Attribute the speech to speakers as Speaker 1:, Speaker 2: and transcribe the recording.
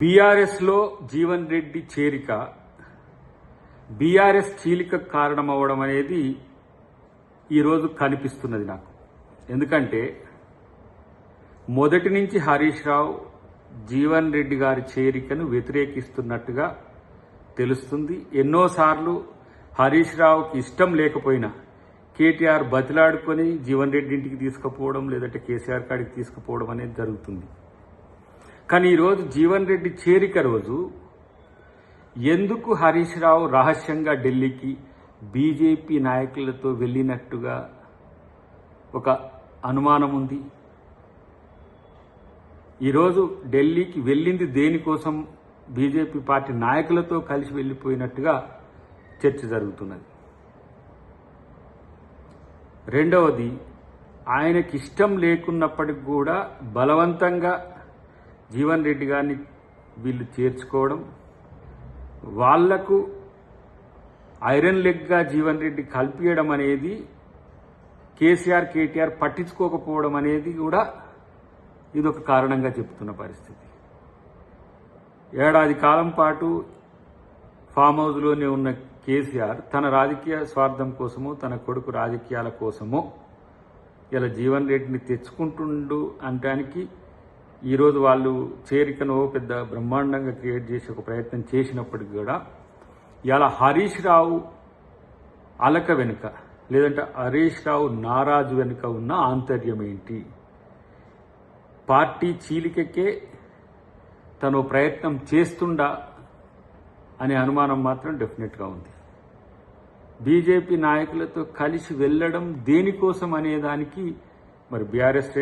Speaker 1: బీఆర్ఎస్లో జీవన్ రెడ్డి చేరిక బీఆర్ఎస్ చీలిక కారణమవడం అనేది ఈరోజు కనిపిస్తున్నది నాకు. ఎందుకంటే మొదటి నుంచి హరీష్ రావు జీవన్ రెడ్డి గారి చేరికను వ్యతిరేకిస్తున్నట్టుగా తెలుస్తుంది. ఎన్నోసార్లు హరీష్ రావుకి ఇష్టం లేకపోయినా కేటీఆర్ బతిలాడుకొని జీవన్ రెడ్డి ఇంటికి తీసుకుపోవడం, లేదంటే కేసీఆర్ కాడికి తీసుకుపోవడం అనేది జరుగుతుంది. కానీ ఈరోజు జీవన్ రెడ్డి చేరిక రోజు ఎందుకు హరీష్ రావు రహస్యంగా ఢిల్లీకి బీజేపీ నాయకులతో వెళ్ళినట్టుగా ఒక అనుమానం ఉంది. ఈరోజు ఢిల్లీకి వెళ్ళింది దేనికోసం? బీజేపీ పార్టీ నాయకులతో కలిసి వెళ్ళిపోయినట్టుగా చర్చ జరుగుతున్నది. రెండవది, ఆయనకి ఇష్టం లేకున్నప్పటికి కూడా బలవంతంగా జీవన్ రెడ్డి గారిని వీళ్ళు చేర్చుకోవడం, వాళ్లకు ఐరన్ లెగ్గా జీవన్ రెడ్డి కల్పియడం అనేది కేసీఆర్ కేటీఆర్ పట్టించుకోకపోవడం అనేది కూడా ఇదొక కారణంగా చెప్తున్న పరిస్థితి. ఏడాది కాలం పాటు ఫామ్ హౌస్లోనే ఉన్న కేసీఆర్ తన రాజకీయ స్వార్థం కోసమో, తన కొడుకు రాజకీయాల కోసమో ఇలా జీవన్ రెడ్డిని తెచ్చుకుంటుండు అనడానికి ఈరోజు వాళ్ళు చేరికను పెద్ద బ్రహ్మాండంగా క్రియేట్ చేసి ఒక ప్రయత్నం చేసినప్పటికీ కూడా ఇలా హరీష్ రావు అలక వెనుక, లేదంటే హరీష్ రావు నారాజు వెనుక ఉన్న ఆంతర్యం ఏంటి? పార్టీ చీలికకే తను ప్రయత్నం చేస్తుండా అనే అనుమానం మాత్రం డెఫినెట్గా ఉంది. బీజేపీ నాయకులతో కలిసి వెళ్ళడం దేనికోసం అనేదానికి మరి బీఆర్ఎస్